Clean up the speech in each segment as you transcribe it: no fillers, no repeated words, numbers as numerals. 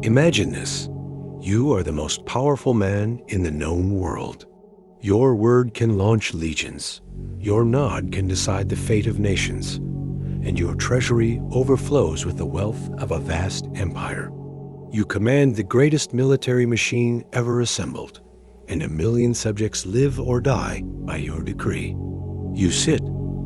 Imagine this. You are the most powerful man in the known world. Your word can launch legions. Your nod can decide the fate of nations. And your treasury overflows with the wealth of a vast empire. You command the greatest military machine ever assembled, and 1,000,000 subjects live or die by your decree. You sit,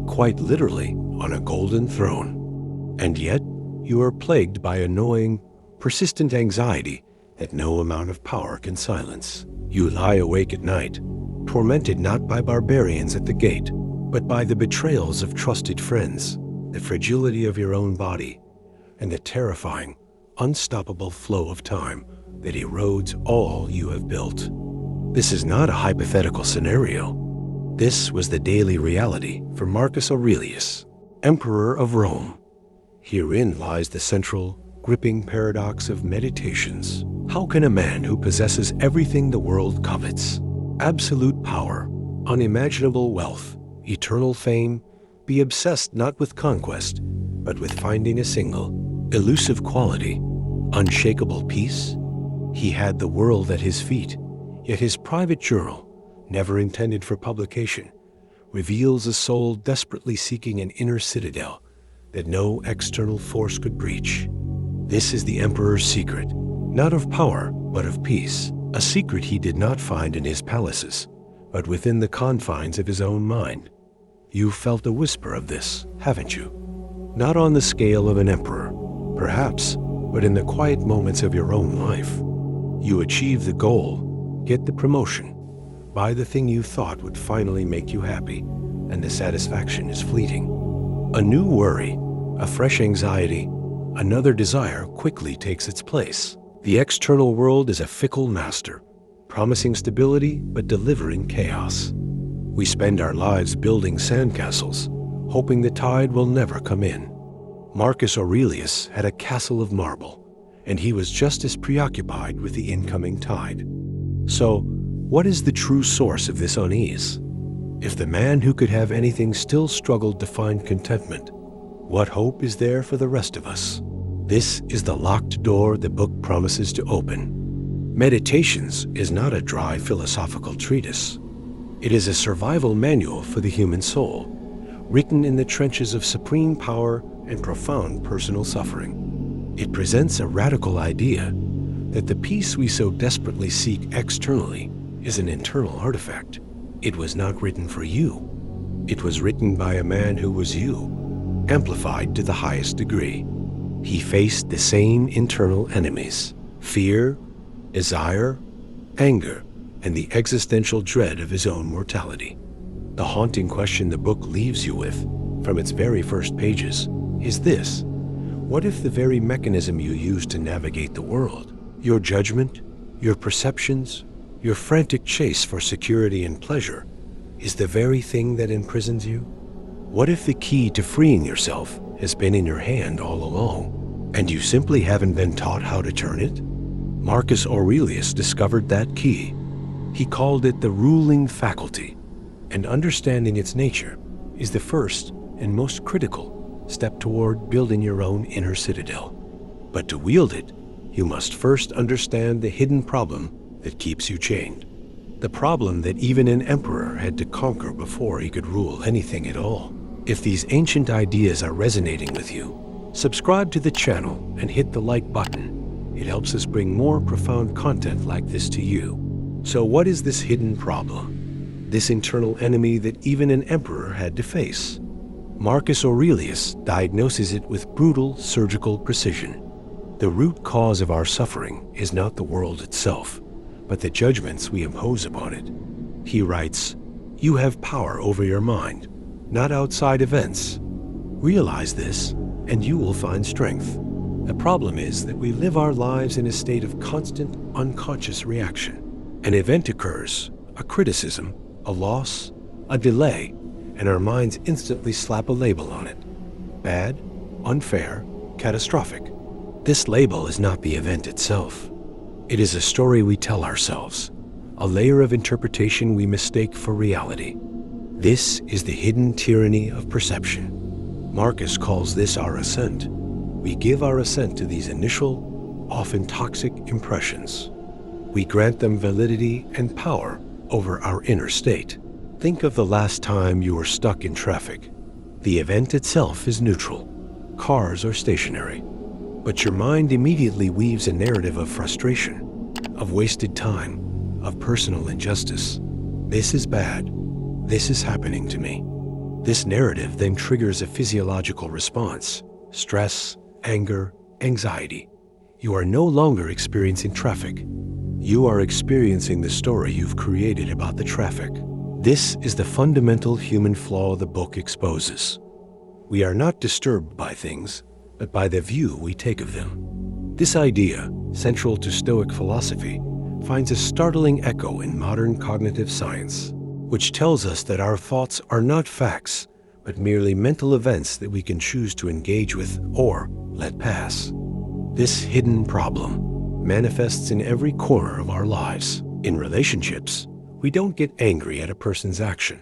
quite literally, on a golden throne. And yet, you are plagued by annoying, persistent anxiety that no amount of power can silence. You lie awake at night, tormented not by barbarians at the gate, but by the betrayals of trusted friends, the fragility of your own body, and the terrifying, unstoppable flow of time that erodes all you have built. This is not a hypothetical scenario. This was the daily reality for Marcus Aurelius, Emperor of Rome. Herein lies the central, gripping paradox of Meditations. How can a man who possesses everything the world covets, absolute power, unimaginable wealth, eternal fame, be obsessed not with conquest, but with finding a single, elusive quality, unshakable peace? He had the world at his feet, yet his private journal, never intended for publication, reveals a soul desperately seeking an inner citadel that no external force could breach. This is the emperor's secret, not of power, but of peace, a secret he did not find in his palaces, but within the confines of his own mind. You've felt a whisper of this, haven't you? Not on the scale of an emperor, perhaps, but in the quiet moments of your own life. You achieve the goal, get the promotion, buy the thing you thought would finally make you happy, and the satisfaction is fleeting. A new worry, a fresh anxiety, another desire quickly takes its place. The external world is a fickle master, promising stability but delivering chaos. We spend our lives building sandcastles, hoping the tide will never come in. Marcus Aurelius had a castle of marble, and he was just as preoccupied with the incoming tide. So, what is the true source of this unease? If the man who could have anything still struggled to find contentment, what hope is there for the rest of us? This is the locked door the book promises to open. Meditations is not a dry philosophical treatise. It is a survival manual for the human soul, written in the trenches of supreme power and profound personal suffering. It presents a radical idea that the peace we so desperately seek externally is an internal artifact. It was not written for you. It was written by a man who was you, amplified to the highest degree. He faced the same internal enemies: fear, desire, anger, and the existential dread of his own mortality. The haunting question the book leaves you with, from its very first pages, is this: what if the very mechanism you use to navigate the world, your judgment, your perceptions, your frantic chase for security and pleasure, is the very thing that imprisons you? What if the key to freeing yourself has been in your hand all along, and you simply haven't been taught how to turn it? Marcus Aurelius discovered that key. He called it the ruling faculty, and understanding its nature is the first and most critical step toward building your own inner citadel. But to wield it, you must first understand the hidden problem that keeps you chained. The problem that even an emperor had to conquer before he could rule anything at all. If these ancient ideas are resonating with you, subscribe to the channel and hit the like button. It helps us bring more profound content like this to you. So what is this hidden problem? This internal enemy that even an emperor had to face? Marcus Aurelius diagnoses it with brutal surgical precision. The root cause of our suffering is not the world itself, but the judgments we impose upon it. He writes, "You have power over your mind, not outside events. Realize this, and you will find strength." The problem is that we live our lives in a state of constant, unconscious reaction. An event occurs, a criticism, a loss, a delay, and our minds instantly slap a label on it. Bad, unfair, catastrophic. This label is not the event itself. It is a story we tell ourselves, a layer of interpretation we mistake for reality. This is the hidden tyranny of perception. Marcus calls this our assent. We give our assent to these initial, often toxic impressions. We grant them validity and power over our inner state. Think of the last time you were stuck in traffic. The event itself is neutral. Cars are stationary. But your mind immediately weaves a narrative of frustration, of wasted time, of personal injustice. This is bad. This is happening to me. This narrative then triggers a physiological response: stress, anger, anxiety. You are no longer experiencing traffic. You are experiencing the story you've created about the traffic. This is the fundamental human flaw the book exposes. We are not disturbed by things, but by the view we take of them. This idea, central to Stoic philosophy, finds a startling echo in modern cognitive science, which tells us that our thoughts are not facts, but merely mental events that we can choose to engage with or let pass. This hidden problem manifests in every corner of our lives. In relationships, we don't get angry at a person's action,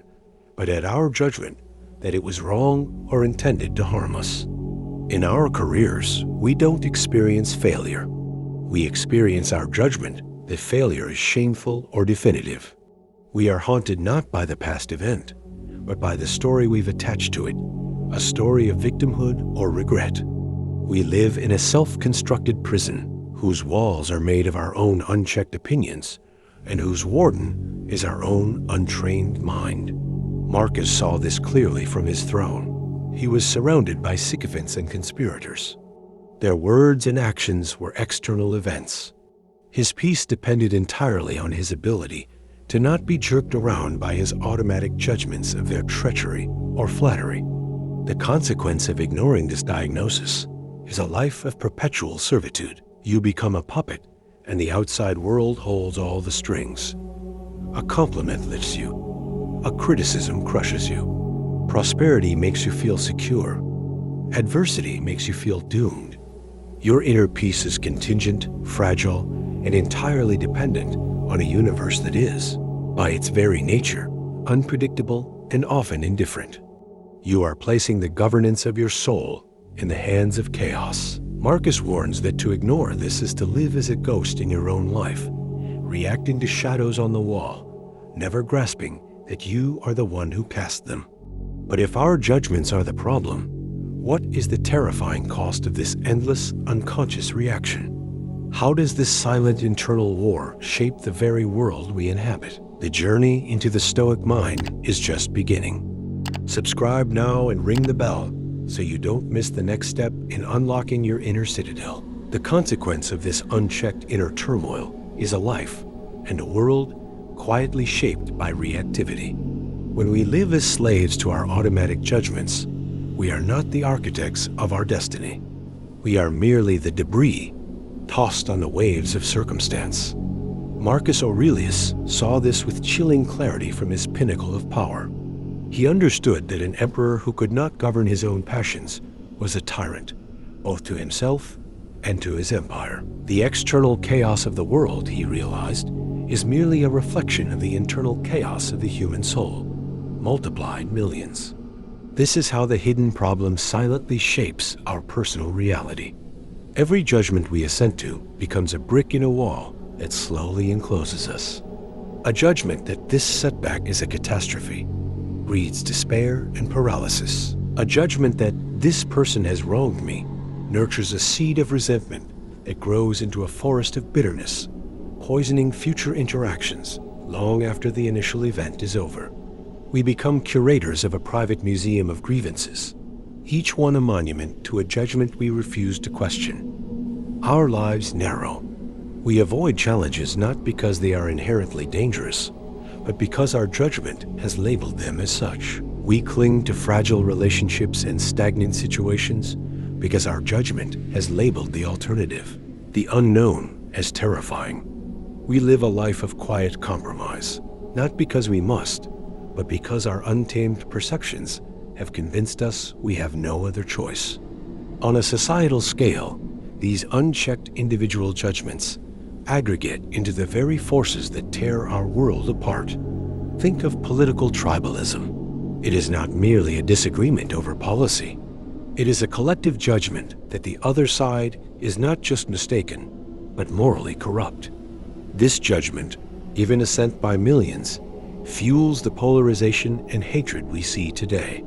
but at our judgment that it was wrong or intended to harm us. In our careers, we don't experience failure. We experience our judgment that failure is shameful or definitive. We are haunted not by the past event, but by the story we've attached to it, a story of victimhood or regret. We live in a self-constructed prison whose walls are made of our own unchecked opinions and whose warden is our own untrained mind. Marcus saw this clearly from his throne. He was surrounded by sycophants and conspirators. Their words and actions were external events. His peace depended entirely on his ability to not be jerked around by his automatic judgments of their treachery or flattery. The consequence of ignoring this diagnosis is a life of perpetual servitude. You become a puppet, and the outside world holds all the strings. A compliment lifts you. A criticism crushes you. Prosperity makes you feel secure. Adversity makes you feel doomed. Your inner peace is contingent, fragile, and entirely dependent on a universe that is, by its very nature, unpredictable and often indifferent. You are placing the governance of your soul in the hands of chaos. Marcus warns that to ignore this is to live as a ghost in your own life, reacting to shadows on the wall, never grasping that you are the one who cast them. But if our judgments are the problem, what is the terrifying cost of this endless, unconscious reaction? How does this silent internal war shape the very world we inhabit? The journey into the Stoic mind is just beginning. Subscribe now and ring the bell so you don't miss the next step in unlocking your inner citadel. The consequence of this unchecked inner turmoil is a life and a world quietly shaped by reactivity. When we live as slaves to our automatic judgments, we are not the architects of our destiny. We are merely the debris tossed on the waves of circumstance. Marcus Aurelius saw this with chilling clarity from his pinnacle of power. He understood that an emperor who could not govern his own passions was a tyrant, both to himself and to his empire. The external chaos of the world, he realized, is merely a reflection of the internal chaos of the human soul, multiplied millions. This is how the hidden problem silently shapes our personal reality. Every judgment we assent to becomes a brick in a wall that slowly encloses us. A judgment that this setback is a catastrophe breeds despair and paralysis. A judgment that this person has wronged me nurtures a seed of resentment that grows into a forest of bitterness, poisoning future interactions long after the initial event is over. We become curators of a private museum of grievances, each one a monument to a judgment we refuse to question. Our lives narrow. We avoid challenges not because they are inherently dangerous, but because our judgment has labeled them as such. We cling to fragile relationships and stagnant situations because our judgment has labeled the alternative, the unknown, as terrifying. We live a life of quiet compromise, not because we must, but because our untamed perceptions have convinced us we have no other choice. On a societal scale, these unchecked individual judgments aggregate into the very forces that tear our world apart. Think of political tribalism. It is not merely a disagreement over policy. It is a collective judgment that the other side is not just mistaken, but morally corrupt. This judgment, given assent by millions, fuels the polarization and hatred we see today.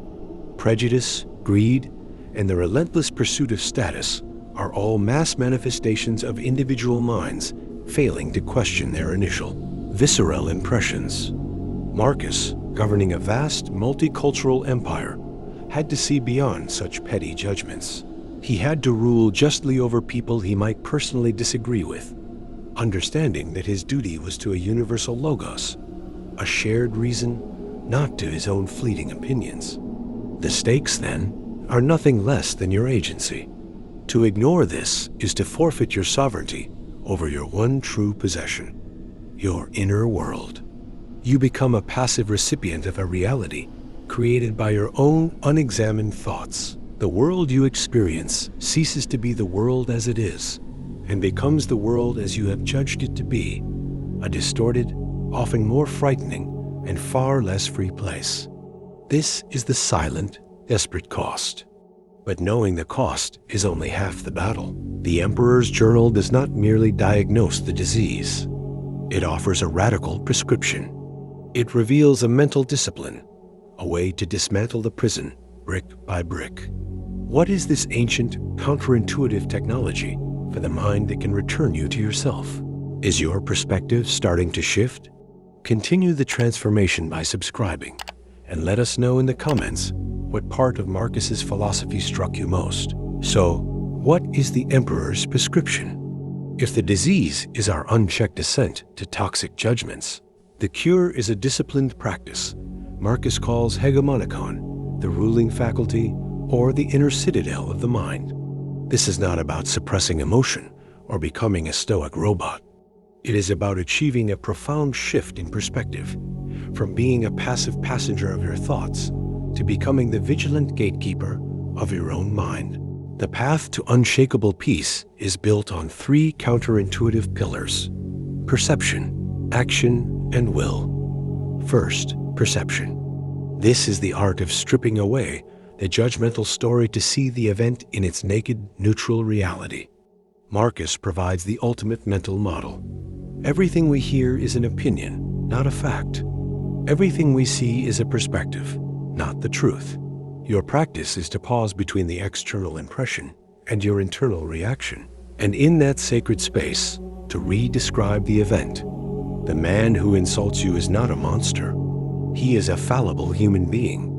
Prejudice, greed, and the relentless pursuit of status are all mass manifestations of individual minds failing to question their initial, visceral impressions. Marcus, governing a vast multicultural empire, had to see beyond such petty judgments. He had to rule justly over people he might personally disagree with, understanding that his duty was to a universal logos, a shared reason, not to his own fleeting opinions. The stakes, then, are nothing less than your agency. To ignore this is to forfeit your sovereignty over your one true possession, your inner world. You become a passive recipient of a reality created by your own unexamined thoughts. The world you experience ceases to be the world as it is and becomes the world as you have judged it to be, a distorted, often more frightening, and far less free place. This is the silent, desperate cost. But knowing the cost is only half the battle. The Emperor's Journal does not merely diagnose the disease. It offers a radical prescription. It reveals a mental discipline, a way to dismantle the prison, brick by brick. What is this ancient, counterintuitive technology for the mind that can return you to yourself? Is your perspective starting to shift? Continue the transformation by subscribing, and let us know in the comments what part of Marcus's philosophy struck you most. So, what is the Emperor's prescription? If the disease is our unchecked descent to toxic judgments, the cure is a disciplined practice Marcus calls hegemonikon, the ruling faculty, or the inner citadel of the mind. This is not about suppressing emotion or becoming a stoic robot. It is about achieving a profound shift in perspective, from being a passive passenger of your thoughts to becoming the vigilant gatekeeper of your own mind. The path to unshakable peace is built on three counterintuitive pillars: perception, action, and will. First, perception. This is the art of stripping away the judgmental story to see the event in its naked, neutral reality. Marcus provides the ultimate mental model. Everything we hear is an opinion, not a fact. Everything we see is a perspective, not the truth. Your practice is to pause between the external impression and your internal reaction, and in that sacred space, to re-describe the event. The man who insults you is not a monster. He is a fallible human being,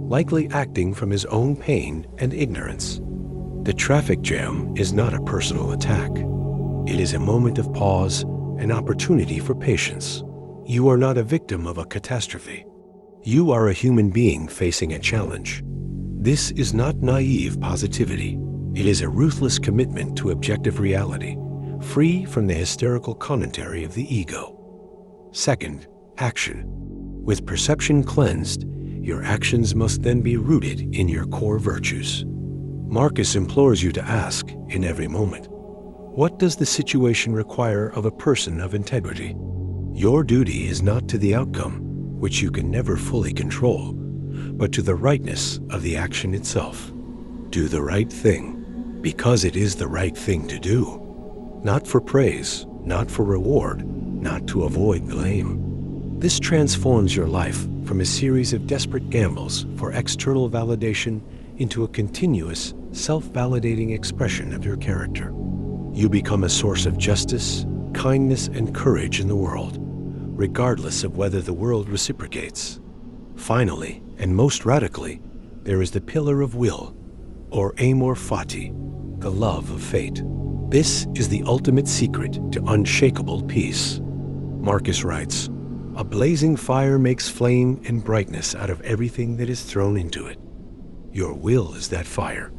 likely acting from his own pain and ignorance. The traffic jam is not a personal attack. It is a moment of pause, an opportunity for patience. You are not a victim of a catastrophe. You are a human being facing a challenge. This is not naive positivity. It is a ruthless commitment to objective reality, free from the hysterical commentary of the ego. Second, action. With perception cleansed, your actions must then be rooted in your core virtues. Marcus implores you to ask, in every moment, what does the situation require of a person of integrity? Your duty is not to the outcome, which you can never fully control, but to the rightness of the action itself. Do the right thing, because it is the right thing to do. Not for praise, not for reward, not to avoid blame. This transforms your life from a series of desperate gambles for external validation into a continuous, self-validating expression of your character. You become a source of justice, kindness, and courage in the world, regardless of whether the world reciprocates. Finally, and most radically, there is the pillar of will, or amor fati, the love of fate. This is the ultimate secret to unshakable peace. Marcus writes, "A blazing fire makes flame and brightness out of everything that is thrown into it." Your will is that fire.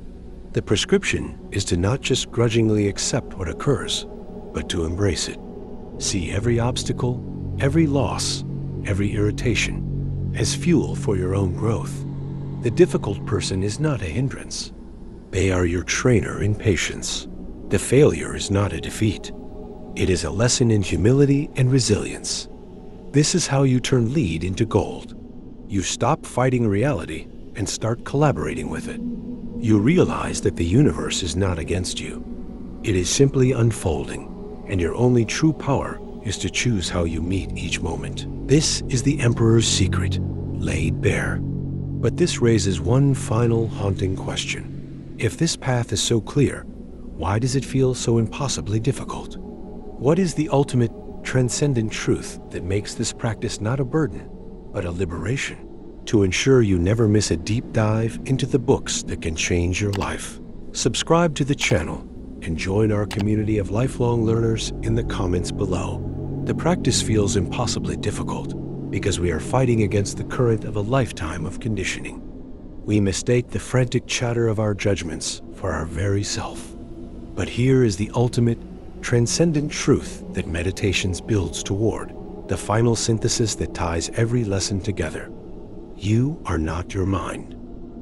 The prescription is to not just grudgingly accept what occurs, but to embrace it. See every obstacle, every loss, every irritation as fuel for your own growth. The difficult person is not a hindrance. They are your trainer in patience. The failure is not a defeat. It is a lesson in humility and resilience. This is how you turn lead into gold. You stop fighting reality and start collaborating with it. You realize that the universe is not against you. It is simply unfolding, and your only true power is to choose how you meet each moment. This is the Emperor's secret, laid bare. But this raises one final haunting question. If this path is so clear, why does it feel so impossibly difficult? What is the ultimate transcendent truth that makes this practice not a burden, but a liberation? To ensure you never miss a deep dive into the books that can change your life, subscribe to the channel and join our community of lifelong learners in the comments below. The practice feels impossibly difficult because we are fighting against the current of a lifetime of conditioning. We mistake the frantic chatter of our judgments for our very self. But here is the ultimate, transcendent truth that meditations builds toward, the final synthesis that ties every lesson together. You are not your mind.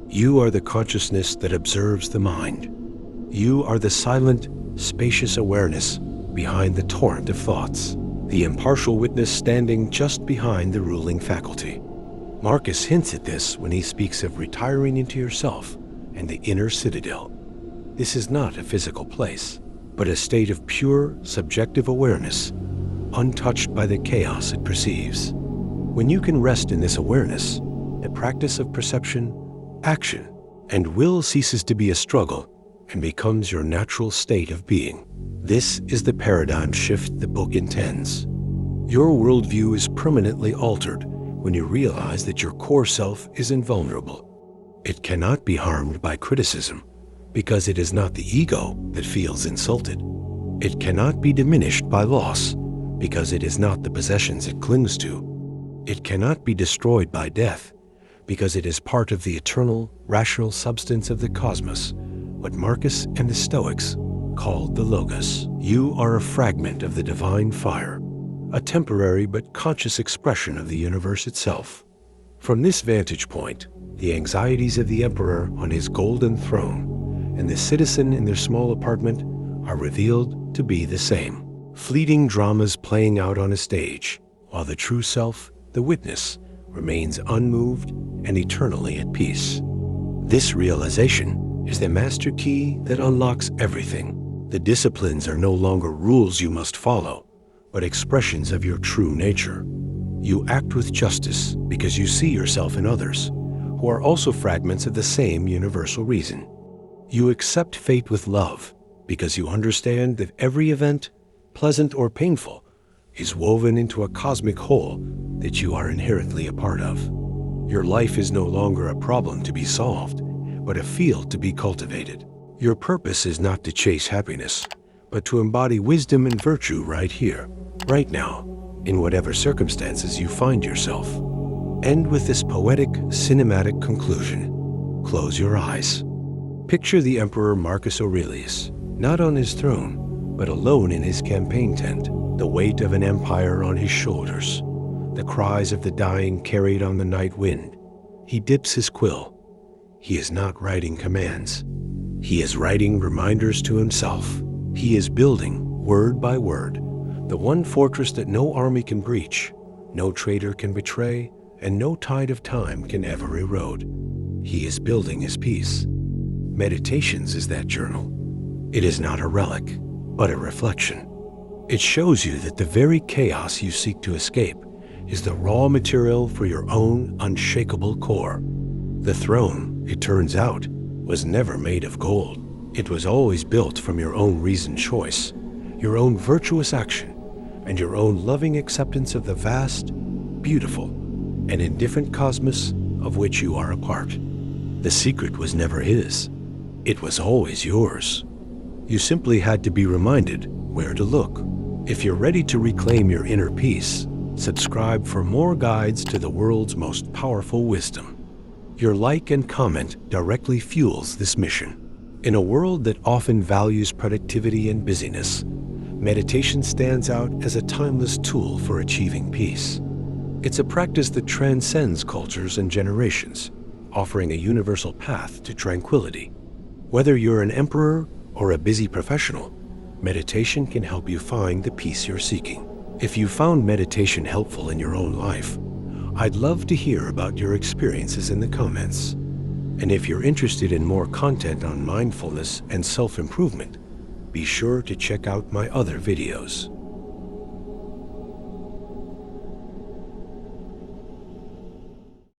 You are the consciousness that observes the mind. You are the silent, spacious awareness behind the torrent of thoughts, the impartial witness standing just behind the ruling faculty. Marcus hints at this when he speaks of retiring into yourself and the inner citadel. This is not a physical place, but a state of pure, subjective awareness, untouched by the chaos it perceives. When you can rest in this awareness, the practice of perception, action, and will ceases to be a struggle and becomes your natural state of being. This is the paradigm shift the book intends. Your worldview is permanently altered when you realize that your core self is invulnerable. It cannot be harmed by criticism because it is not the ego that feels insulted. It cannot be diminished by loss because it is not the possessions it clings to. It cannot be destroyed by death because it is part of the eternal, rational substance of the cosmos, what Marcus and the Stoics called the Logos. You are a fragment of the divine fire, a temporary but conscious expression of the universe itself. From this vantage point, the anxieties of the emperor on his golden throne and the citizen in their small apartment are revealed to be the same. Fleeting dramas playing out on a stage, while the true self, the witness, remains unmoved and eternally at peace. This realization is the master key that unlocks everything. The disciplines are no longer rules you must follow, but expressions of your true nature. You act with justice because you see yourself in others, who are also fragments of the same universal reason. You accept fate with love because you understand that every event, pleasant or painful, is woven into a cosmic whole that you are inherently a part of. Your life is no longer a problem to be solved, but a field to be cultivated. Your purpose is not to chase happiness, but to embody wisdom and virtue right here, right now, in whatever circumstances you find yourself. End with this poetic, cinematic conclusion. Close your eyes. Picture the Emperor Marcus Aurelius, not on his throne, but alone in his campaign tent, the weight of an empire on his shoulders, the cries of the dying carried on the night wind. He dips his quill. He is not writing commands. He is writing reminders to himself. He is building, word by word, the one fortress that no army can breach, no traitor can betray, and no tide of time can ever erode. He is building his peace. Meditations is that journal. It is not a relic, but a reflection. It shows you that the very chaos you seek to escape is the raw material for your own unshakable core. The throne, it turns out, was never made of gold. It was always built from your own reasoned choice, your own virtuous action, and your own loving acceptance of the vast, beautiful, and indifferent cosmos of which you are a part. The secret was never his. It was always yours. You simply had to be reminded where to look. If you're ready to reclaim your inner peace, subscribe for more guides to the world's most powerful wisdom. Your like and comment directly fuels this mission. In a world that often values productivity and busyness, meditation stands out as a timeless tool for achieving peace. It's a practice that transcends cultures and generations, offering a universal path to tranquility. Whether you're an emperor or a busy professional, meditation can help you find the peace you're seeking. If you found meditation helpful in your own life, I'd love to hear about your experiences in the comments. And if you're interested in more content on mindfulness and self-improvement, Be sure to check out my other videos.